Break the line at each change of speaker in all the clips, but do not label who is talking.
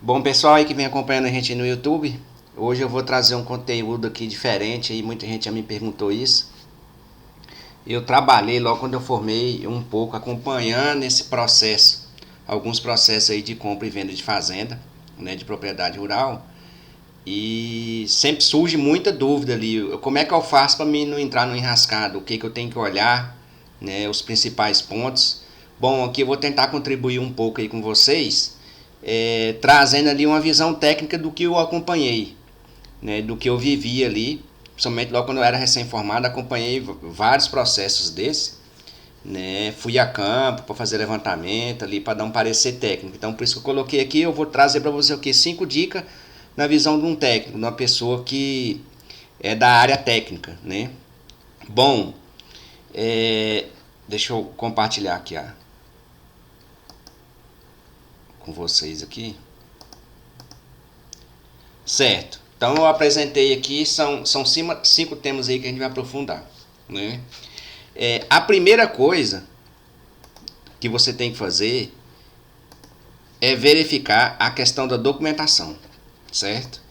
Bom, pessoal aí que vem acompanhando a gente no YouTube, hoje eu vou trazer um conteúdo aqui diferente, aí muita gente já me perguntou isso. Eu trabalhei logo quando eu formei um pouco acompanhando esse processo, alguns processos aí de compra e venda de fazenda, né, de propriedade rural, e sempre surge muita dúvida ali, como é que eu faço para mim não entrar no enrascado, o que que eu tenho que olhar, né, os principais pontos. Bom, aqui eu vou tentar contribuir um pouco aí com vocês, trazendo ali uma visão técnica do que eu acompanhei, né, do que eu vivi ali, principalmente logo quando eu era recém-formado, acompanhei vários processos desse, né, fui a campo para fazer levantamento ali, para dar um parecer técnico. Então, por isso que eu coloquei aqui, eu vou trazer para você o que 5 dicas na visão de um técnico, de uma pessoa que é da área técnica, né? Bom, deixa eu compartilhar aqui com vocês aqui. Certo. Então eu apresentei aqui, são 5 temas aí que a gente vai aprofundar. Né? A primeira coisa que você tem que fazer é verificar a questão da documentação. Certo?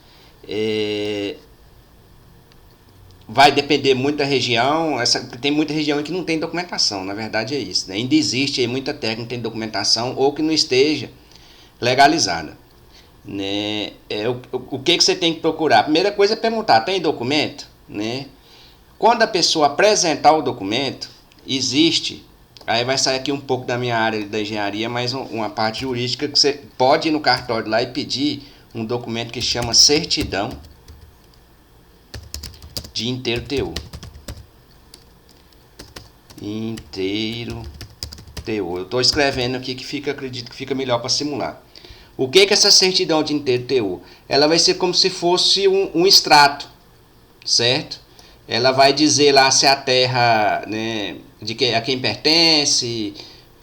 Vai depender muito da região. Tem muita região que não tem documentação, na verdade é isso. Né? Ainda existe aí muita técnica que tem documentação ou que não esteja legalizada. Né? O que você tem que procurar? A primeira coisa é perguntar, tem documento? Né? Quando a pessoa apresentar o documento, existe, aí vai sair aqui um pouco da minha área da engenharia, mas uma parte jurídica que você pode ir no cartório lá e pedir um documento que chama certidão de inteiro TU. Inteiro TU. Eu estou escrevendo aqui que acredito que fica melhor para simular. O que é essa certidão de inteiro TU? Ela vai ser como se fosse um extrato, certo? Ela vai dizer lá se a terra, né, a quem pertence,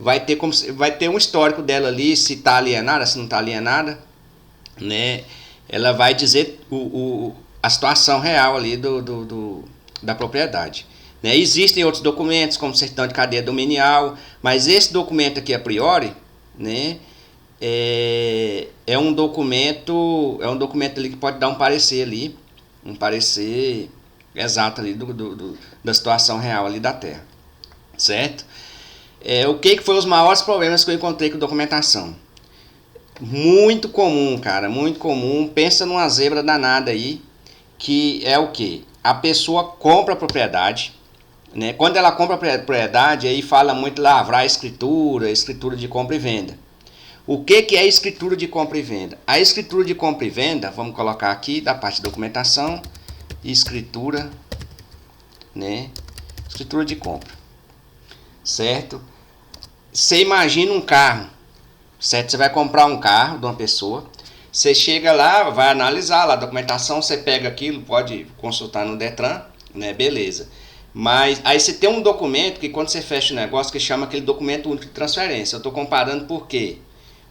vai ter um histórico dela ali, se está alienada, se não está alienada, né? Ela vai dizer a situação real ali da propriedade. Né? Existem outros documentos, como certidão de cadeia dominial, mas esse documento aqui a priori, né, é um documento ali que pode dar um parecer ali, um parecer exato ali da situação real ali da terra, certo? O que foi os maiores problemas que eu encontrei com documentação? Muito comum, cara, muito comum. Pensa numa zebra danada aí, que é o que? A pessoa compra a propriedade, né? Quando ela compra a propriedade, aí fala muito lavrar a escritura de compra e venda. O que é a escritura de compra e venda? A escritura de compra e venda, vamos colocar aqui da parte de documentação, escritura, né? Escritura de compra, certo? Você imagina um carro, certo? Você vai comprar um carro de uma pessoa, você chega lá, vai analisar lá a documentação, você pega aquilo, pode consultar no Detran, né? Beleza. Mas aí você tem um documento que quando você fecha o negócio, que chama aquele documento único de transferência. Eu estou comparando por quê?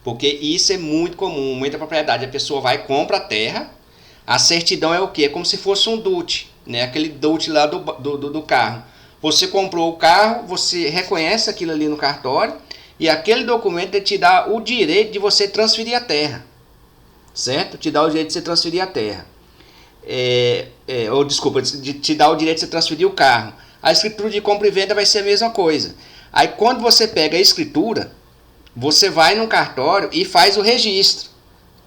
Porque isso é muito comum, muita propriedade. A pessoa vai, compra a terra, a certidão é o quê? É como se fosse um DUT, né? Aquele DUT lá do carro. Você comprou o carro, você reconhece aquilo ali no cartório, e aquele documento te dá o direito de você transferir a terra, certo? Te dá o direito de você transferir a terra. Ou desculpa, te dá o direito de você transferir o carro. A escritura de compra e venda vai ser a mesma coisa. Aí quando você pega a escritura, você vai no cartório e faz o registro,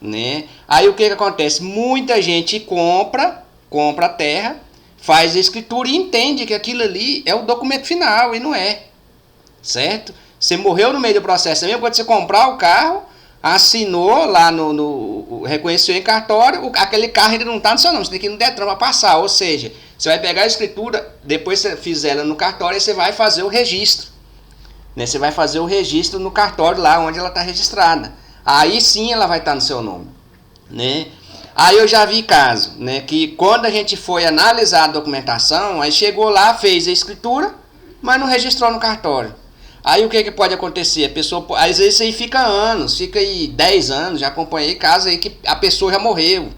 né? Aí o que acontece? Muita gente compra a terra, faz a escritura e entende que aquilo ali é o documento final e não é, certo? Você morreu no meio do processo. Mesmo quando você comprar o carro, assinou lá reconheceu em cartório, aquele carro ainda não está no seu nome, você tem que ir no Detran para passar. Ou seja, você vai pegar a escritura, depois você fizer ela no cartório e você vai fazer o registro. Né? Você vai fazer o registro no cartório lá onde ela está registrada. Aí sim ela vai estar no seu nome. Né? Aí eu já vi caso, né, que quando a gente foi analisar a documentação, aí chegou lá, fez a escritura, mas não registrou no cartório. Aí o que pode acontecer? A pessoa, às vezes aí fica anos, fica aí 10 anos, já acompanhei casos aí que a pessoa já morreu.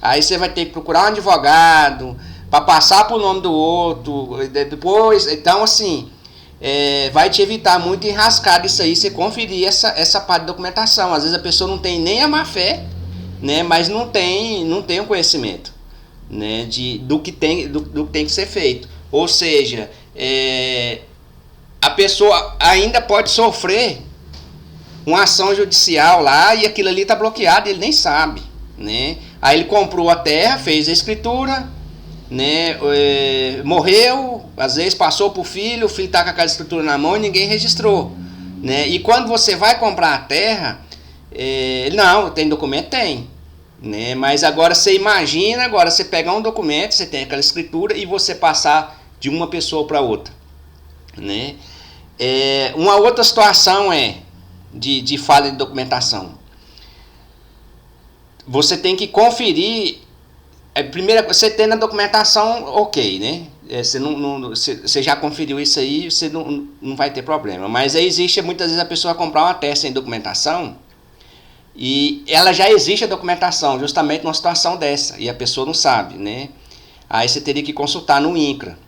Aí você vai ter que procurar um advogado para passar para o nome do outro, depois, então assim, vai te evitar muito enrascado isso aí, você conferir essa parte de documentação. Às vezes a pessoa não tem nem a má fé né? Mas não tem o conhecimento, né? Do que tem que ser feito. Ou seja, a pessoa ainda pode sofrer uma ação judicial lá e aquilo ali está bloqueado e ele nem sabe, né? Aí ele comprou a terra, fez a escritura, né? Morreu, às vezes passou para o filho está com aquela escritura na mão e ninguém registrou, né? E quando você vai comprar a terra, não, tem documento? Tem, né? Mas agora você imagina, agora você pegar um documento, você tem aquela escritura e você passar de uma pessoa para outra, né? Uma outra situação de falha de documentação. Você tem que conferir. Primeiro, você tem na documentação, ok, né? Você já conferiu isso aí, você não vai ter problema. Mas aí existe, muitas vezes a pessoa comprar uma terra sem documentação e ela já existe a documentação, justamente numa situação dessa, e a pessoa não sabe, né? Aí você teria que consultar no INCRA.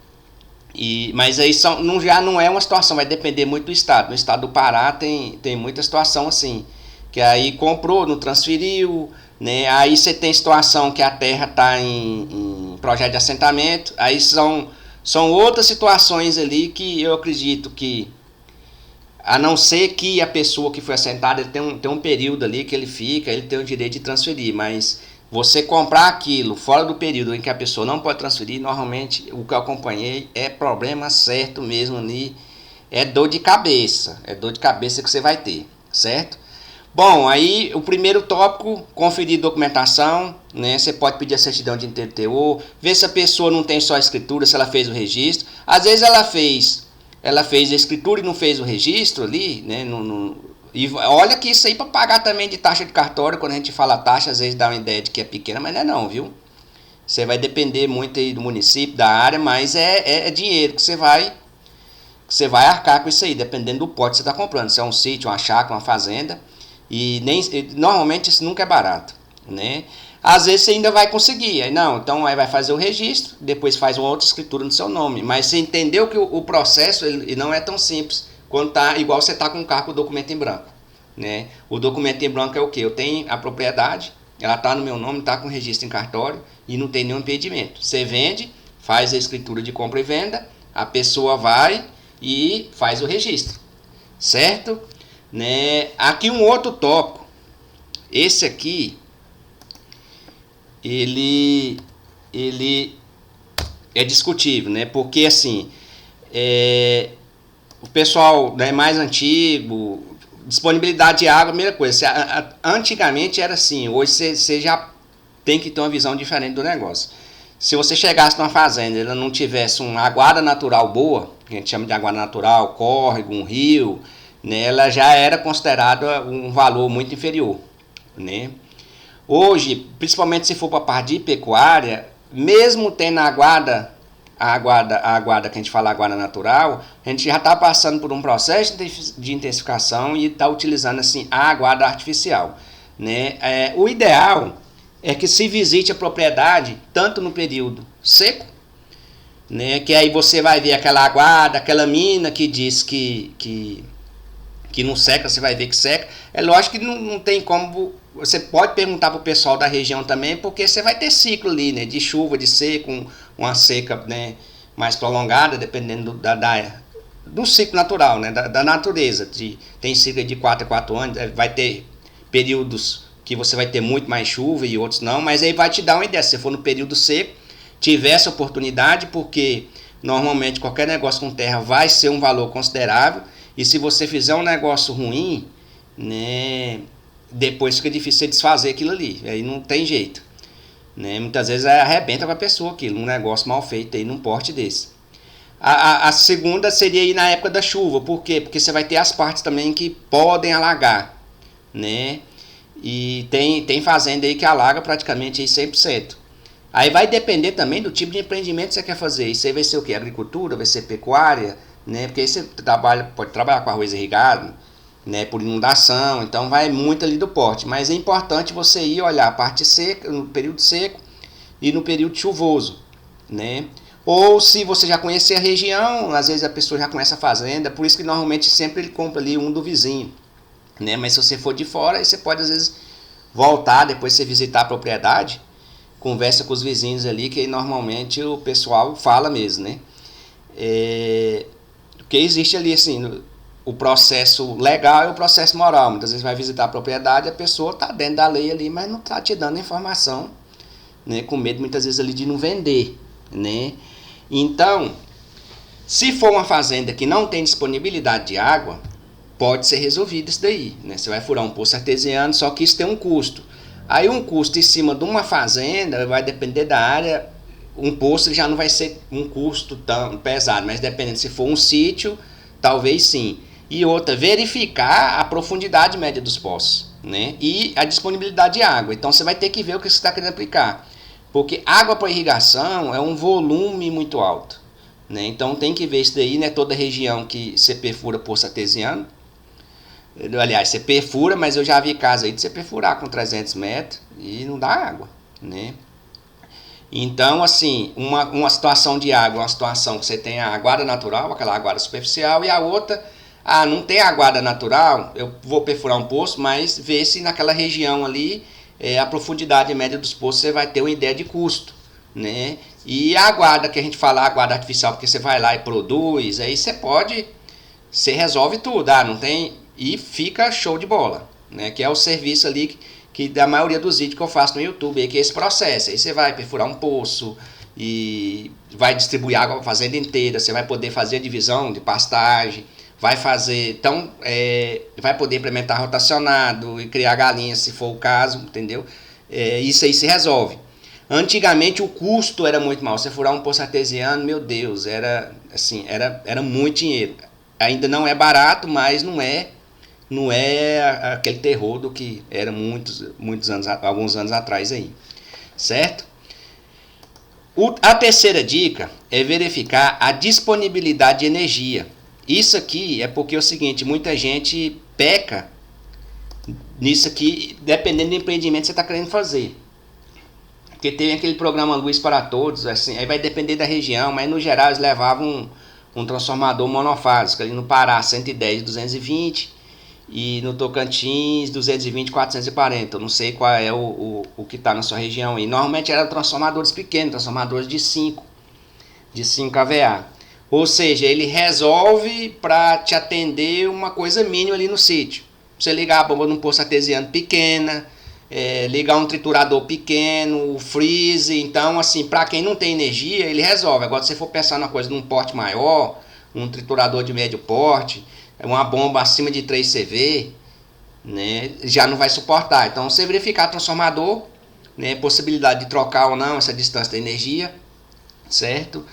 Mas aí já não é uma situação, vai depender muito do estado. No estado do Pará tem muita situação assim, que aí comprou, não transferiu, né? Aí você tem situação que a terra está em projeto de assentamento, aí são outras situações ali que eu acredito que, a não ser que a pessoa que foi assentada, ele tem um período ali que ele fica, ele tem o direito de transferir, mas você comprar aquilo fora do período em que a pessoa não pode transferir, normalmente o que eu acompanhei é problema certo mesmo ali, é dor de cabeça que você vai ter, certo? Bom, aí o primeiro tópico, conferir documentação, né? Você pode pedir a certidão de INTER-TO, ver se a pessoa não tem só a escritura, se ela fez o registro. Às vezes ela fez a escritura e não fez o registro ali, né? E olha que isso aí para pagar também de taxa de cartório, quando a gente fala taxa, às vezes dá uma ideia de que é pequena, mas não é não, viu? Você vai depender muito aí do município, da área, mas é dinheiro que você vai arcar com isso aí, dependendo do pote que você está comprando. Se é um sítio, uma chácara, uma fazenda, normalmente isso nunca é barato, né? Às vezes você ainda vai conseguir, então vai fazer o registro, depois faz uma outra escritura no seu nome, mas você entendeu que o processo ele não é tão simples quando tá igual você está com o carro com o documento em branco, né? O documento em branco é o que? Eu tenho a propriedade, ela está no meu nome, está com registro em cartório e não tem nenhum impedimento. Você vende, faz a escritura de compra e venda, a pessoa vai e faz o registro, certo? Né? Aqui um outro tópico, esse aqui, ele é discutível, né? Porque assim, o pessoal, né, mais antigo, disponibilidade de água, a primeira coisa. Antigamente era assim, hoje você já tem que ter uma visão diferente do negócio. Se você chegasse numa fazenda e ela não tivesse uma aguada natural boa, que a gente chama de aguada natural, córrego, um rio, né, ela já era considerada um valor muito inferior, né? Hoje, principalmente se for para a parte de pecuária, mesmo tendo a aguada que a gente fala aguada natural, a gente já está passando por um processo de intensificação e está utilizando assim a aguada artificial, né? O ideal é que se visite a propriedade tanto no período seco, né? Que aí você vai ver aquela aguada, aquela mina que diz que não seca, você vai ver que seca. É lógico que não tem como. Você pode perguntar para o pessoal da região também, porque você vai ter ciclo ali, né? De chuva, de seco, uma seca, né, mais prolongada, dependendo do ciclo natural, né? Da natureza. Tem ciclo de 4 a 4 anos, vai ter períodos que você vai ter muito mais chuva e outros não, mas aí vai te dar uma ideia. Se você for no período seco, tiver essa oportunidade, porque normalmente qualquer negócio com terra vai ser um valor considerável, e se você fizer um negócio ruim, né, depois fica difícil você desfazer aquilo ali, aí não tem jeito, né? Muitas vezes arrebenta com a pessoa aquilo, um negócio mal feito aí num porte desse. A segunda seria aí na época da chuva, por quê? Porque você vai ter as partes também que podem alagar, né? E tem fazenda aí que alaga praticamente aí 100%. Aí vai depender também do tipo de empreendimento que você quer fazer. Isso aí vai ser o quê? Agricultura, vai ser pecuária, né? Porque aí você pode trabalhar com arroz irrigado, né? Por inundação, então vai muito ali do porte. Mas é importante você ir olhar a parte seca, no período seco e no período chuvoso, né? Ou se você já conhecer a região, às vezes a pessoa já conhece a fazenda, por isso que normalmente sempre ele compra ali um do vizinho, né? Mas se você for de fora, aí você pode às vezes voltar, depois você visitar a propriedade, conversa com os vizinhos ali, que normalmente o pessoal fala mesmo, né? Porque existe ali, assim, o processo legal e o processo moral. Muitas vezes vai visitar a propriedade, a pessoa está dentro da lei ali, mas não está te dando informação, né? Com medo muitas vezes ali de não vender, né? Então, se for uma fazenda que não tem disponibilidade de água, pode ser resolvido isso daí, né? Você vai furar um poço artesiano, só que isso tem um custo. Aí um custo em cima de uma fazenda vai depender da área. Um poço já não vai ser um custo tão pesado, mas dependendo se for um sítio, talvez sim. E outra, verificar a profundidade média dos poços, né? E a disponibilidade de água. Então você vai ter que ver o que você está querendo aplicar. Porque água para irrigação é um volume muito alto, né? Então tem que ver isso daí, né? Toda região que você perfura poço artesiano. Aliás, você perfura, mas eu já vi casa aí de você perfurar com 300 metros e não dá água, né? Então, assim, uma situação de água, uma situação que você tem a aguada natural, aquela aguada superficial, e a outra, não tem aguada natural, eu vou perfurar um poço, mas ver se naquela região ali, a profundidade média dos poços, você vai ter uma ideia de custo, né? E a aguada, que a gente fala, a aguada artificial, porque você vai lá e produz, aí você resolve tudo, não tem, e fica show de bola, né? Que é o serviço ali que da maioria dos vídeos que eu faço no YouTube, que é esse processo. Aí você vai perfurar um poço e vai distribuir água para a fazenda inteira, você vai poder fazer a divisão de pastagem, vai fazer, então, vai poder implementar rotacionado e criar galinhas se for o caso, entendeu? Isso aí se resolve. Antigamente o custo era muito mal. Você furar um poço artesiano, meu Deus, era assim, era muito dinheiro. Ainda não é barato, mas não é aquele terror do que era muitos anos, alguns anos atrás aí, certo? A terceira dica é verificar a disponibilidade de energia. Isso aqui é porque é o seguinte, muita gente peca nisso aqui, dependendo do empreendimento que você está querendo fazer. Porque tem aquele programa Luz para Todos, assim, aí vai depender da região, mas no geral eles levavam um transformador monofásico, ali no Pará 110, 220, e no Tocantins 220, 440. Eu não sei qual é o que está na sua região aí. Normalmente eram transformadores pequenos, transformadores de 5 kVA. Ou seja, ele resolve para te atender uma coisa mínima ali no sítio. Você ligar a bomba num poço artesiano pequena, ligar um triturador pequeno, o freeze. Então, assim, para quem não tem energia, ele resolve. Agora, se você for pensar numa coisa num porte maior, um triturador de médio porte, uma bomba acima de 3 CV, né, já não vai suportar. Então, você verificar transformador, né, possibilidade de trocar ou não essa distância da energia, certo?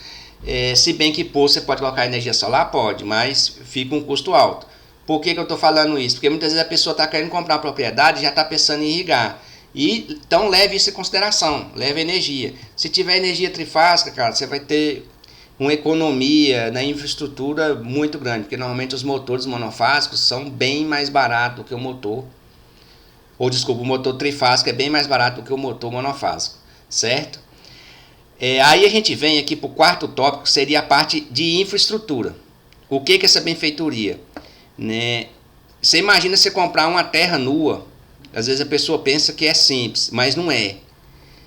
Se bem que poço você pode colocar energia solar, pode, mas fica um custo alto. Por que eu estou falando isso? Porque muitas vezes a pessoa está querendo comprar uma propriedade e já está pensando em irrigar. Então leve isso em consideração, leve energia. Se tiver energia trifásica, cara, você vai ter uma economia na infraestrutura muito grande, porque normalmente os motores monofásicos são bem mais baratos do que o motor, ou desculpa, o motor trifásico é bem mais barato do que o motor monofásico, certo? Aí a gente vem aqui para o quarto tópico, que seria a parte de infraestrutura. O que é essa benfeitoria? Né? Você imagina você comprar uma terra nua, às vezes a pessoa pensa que é simples, mas não é,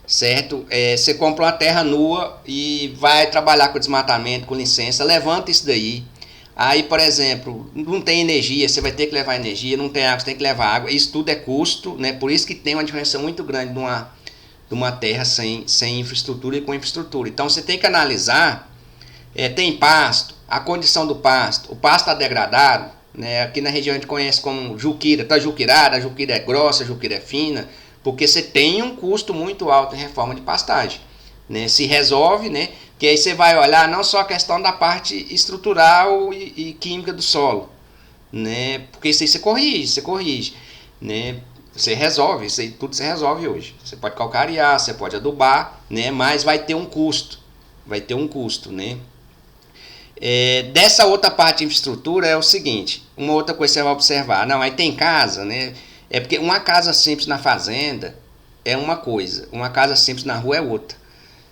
certo? Você compra uma terra nua e vai trabalhar com desmatamento, com licença, levanta isso daí. Aí, por exemplo, não tem energia, você vai ter que levar energia, não tem água, você tem que levar água, isso tudo é custo, né? Por isso que tem uma diferença muito grande de uma terra sem infraestrutura e com infraestrutura. Então você tem que analisar, tem pasto, a condição do pasto, o pasto está degradado, né? Aqui na região a gente conhece como juquira, está juquirada, a juquira é grossa, a juquira é fina, porque você tem um custo muito alto em reforma de pastagem, né? Se resolve, né? Que aí você vai olhar não só a questão da parte estrutural e química do solo, né? Porque isso aí você corrige, né? Você resolve, isso aí tudo você resolve hoje. Você pode calcarear, você pode adubar, né? Mas vai ter um custo, né? Dessa outra parte de infraestrutura é o seguinte, uma outra coisa que você vai observar, não, aí tem casa, né? É porque uma casa simples na fazenda é uma coisa, uma casa simples na rua é outra.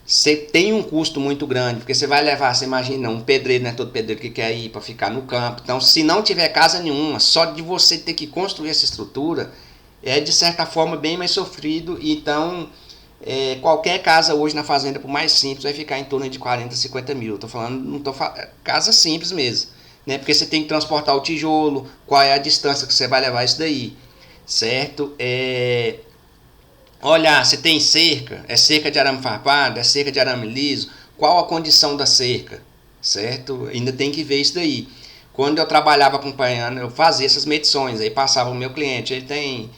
Você tem um custo muito grande, porque você vai levar, você imagina, um pedreiro, não é todo pedreiro que quer ir para ficar no campo. Então, se não tiver casa nenhuma, só de você ter que construir essa estrutura, é de certa forma bem mais sofrido. Então, qualquer casa hoje na fazenda, por mais simples, vai ficar em torno de 40, 50 mil. Estou falando, não tô casa simples mesmo, né? Porque você tem que transportar o tijolo, qual é a distância que você vai levar isso daí, certo? Olhar, você tem cerca, é cerca de arame farpado, é cerca de arame liso, qual a condição da cerca, certo? Ainda tem que ver isso daí. Quando eu trabalhava acompanhando, eu fazia essas medições, aí passava o meu cliente, ele tem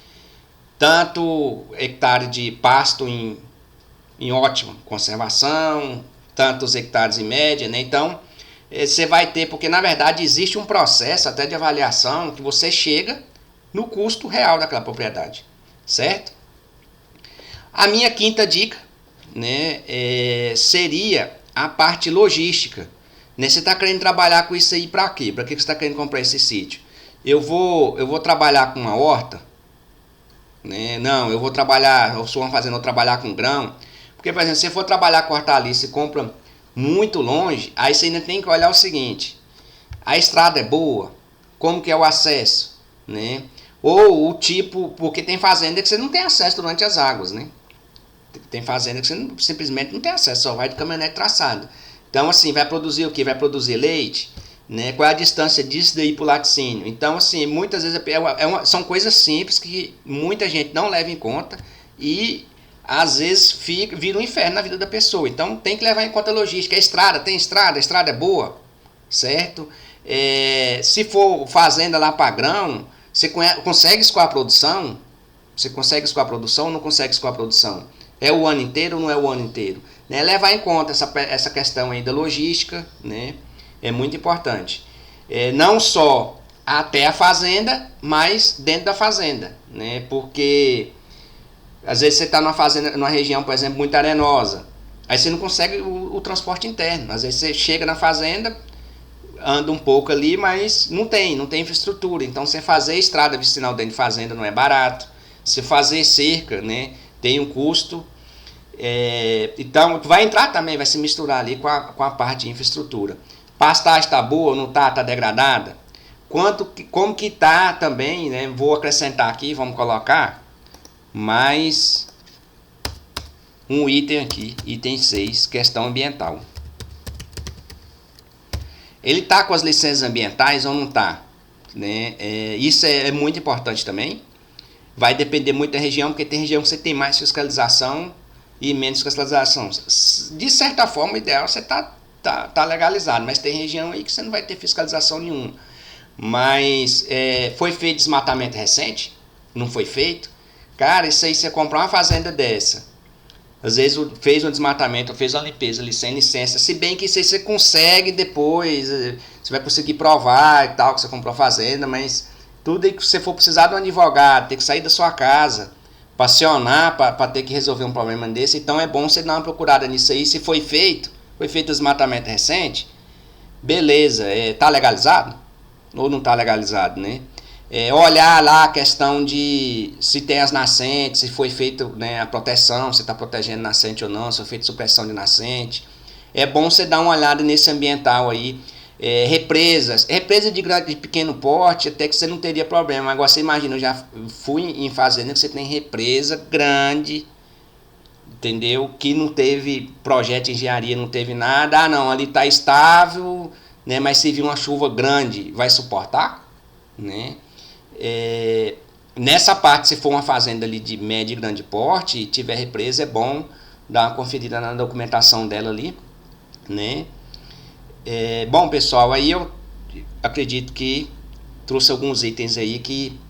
tanto hectare de pasto em ótima conservação, tantos hectares em média, né? Então, você vai ter, porque na verdade existe um processo até de avaliação que você chega no custo real daquela propriedade, certo? A minha quinta dica, né, seria a parte logística. Né? Você está querendo trabalhar com isso aí para quê? Para que você está querendo comprar esse sítio? Eu vou trabalhar com uma horta? Né? Não, eu vou trabalhar, eu sou uma fazenda, eu vou trabalhar com grão. Porque, por exemplo, se você for trabalhar com hortaliça e compra muito longe, aí você ainda tem que olhar o seguinte: a estrada é boa? Como que é o acesso? Né? Ou o tipo, porque tem fazenda que você não tem acesso durante as águas, né? Tem fazenda que você simplesmente não tem acesso, só vai de caminhonete traçado. Então, assim, vai produzir o que? Vai produzir leite, né? Qual é a distância disso daí para o laticínio? Então, assim, muitas vezes são coisas simples que muita gente não leva em conta e às vezes vira um inferno na vida da pessoa. Então, tem que levar em conta a logística. A estrada, a estrada é boa, certo? Se for fazenda lá para grão, você consegue escoar a produção? Você consegue escoar a produção ou não consegue escoar a produção? É o ano inteiro ou não é o ano inteiro? Né? Levar em conta essa questão aí da logística, né? É muito importante. Não só até a fazenda, mas dentro da fazenda, né? Porque às vezes você está numa fazenda, numa região, por exemplo, muito arenosa, aí você não consegue o transporte interno. Às vezes você chega na fazenda, anda um pouco ali, mas não tem infraestrutura. Então você fazer estrada vicinal dentro de fazenda não é barato. Você fazer cerca, né, tem um custo. Então vai entrar também, vai se misturar ali com a parte de infraestrutura. Pastagem está boa, não está, está degradada? Como que está também, né? Vou acrescentar aqui, vamos colocar mais um item aqui, item 6, questão ambiental. Ele está com as licenças ambientais ou não está? Né? Isso é muito importante também. Vai depender muito da região, porque tem região que você tem mais fiscalização e menos fiscalização. De certa forma, o ideal é você tá legalizado, mas tem região aí que você não vai ter fiscalização nenhuma. Mas foi feito desmatamento recente? Não foi feito? Cara, isso aí, você comprar uma fazenda dessa, às vezes fez um desmatamento, fez uma limpeza ali sem licença, se bem que isso aí você consegue depois, você vai conseguir provar e tal, que você comprou a fazenda, mas tudo aí que você for precisar de um advogado, ter que sair da sua casa, passionar para ter que resolver um problema desse, então é bom você dar uma procurada nisso aí. Se foi feito desmatamento recente, beleza, tá legalizado? Ou não tá legalizado, né? Olhar lá a questão de se tem as nascentes, se foi feita, né, a proteção, se está protegendo nascente ou não, se foi feita supressão de nascente. É bom você dar uma olhada nesse ambiental aí. Represas de pequeno porte, até que você não teria problema. Agora você imagina, eu já fui em fazenda que você tem represa grande, entendeu? Que não teve projeto de engenharia, não teve nada. Ah, não, ali está estável, né? Mas se vir uma chuva grande, vai suportar, né? Nessa parte, se for uma fazenda ali de médio e grande porte e tiver represa, é bom dar uma conferida na documentação dela ali, né? Bom, pessoal, aí eu acredito que trouxe alguns itens aí que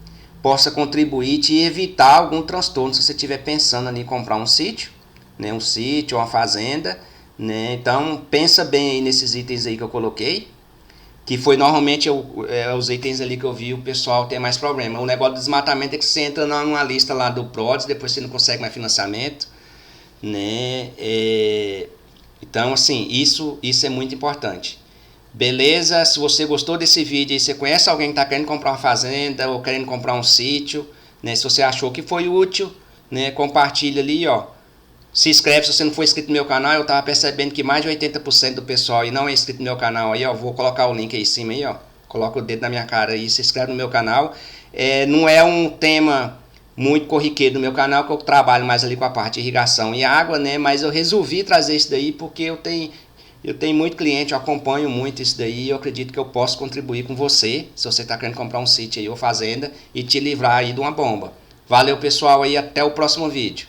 possa contribuir e evitar algum transtorno se você estiver pensando ali em comprar um sítio, né? Um sítio ou uma fazenda, né? Então pensa bem aí nesses itens aí que eu coloquei, que foi normalmente os itens ali que eu vi o pessoal ter mais problema. O negócio do desmatamento é que você entra numa lista lá do PRODES, depois você não consegue mais financiamento, né? Então, assim, isso é muito importante. Beleza? Se você gostou desse vídeo e você conhece alguém que está querendo comprar uma fazenda ou querendo comprar um sítio, né? Se você achou que foi útil, né? Compartilha ali, ó. Se inscreve se você não for inscrito no meu canal. Eu tava percebendo que mais de 80% do pessoal aí não é inscrito no meu canal aí, ó. Vou colocar o link aí em cima aí, ó. Coloca o dedo na minha cara aí, se inscreve no meu canal. Não é um tema muito corriqueiro no meu canal, que eu trabalho mais ali com a parte de irrigação e água, né? Mas eu resolvi trazer isso daí porque eu tenho muito cliente, eu acompanho muito isso daí e eu acredito que eu posso contribuir com você, se você está querendo comprar um sítio aí ou fazenda, e te livrar aí de uma bomba. Valeu, pessoal, aí até o próximo vídeo.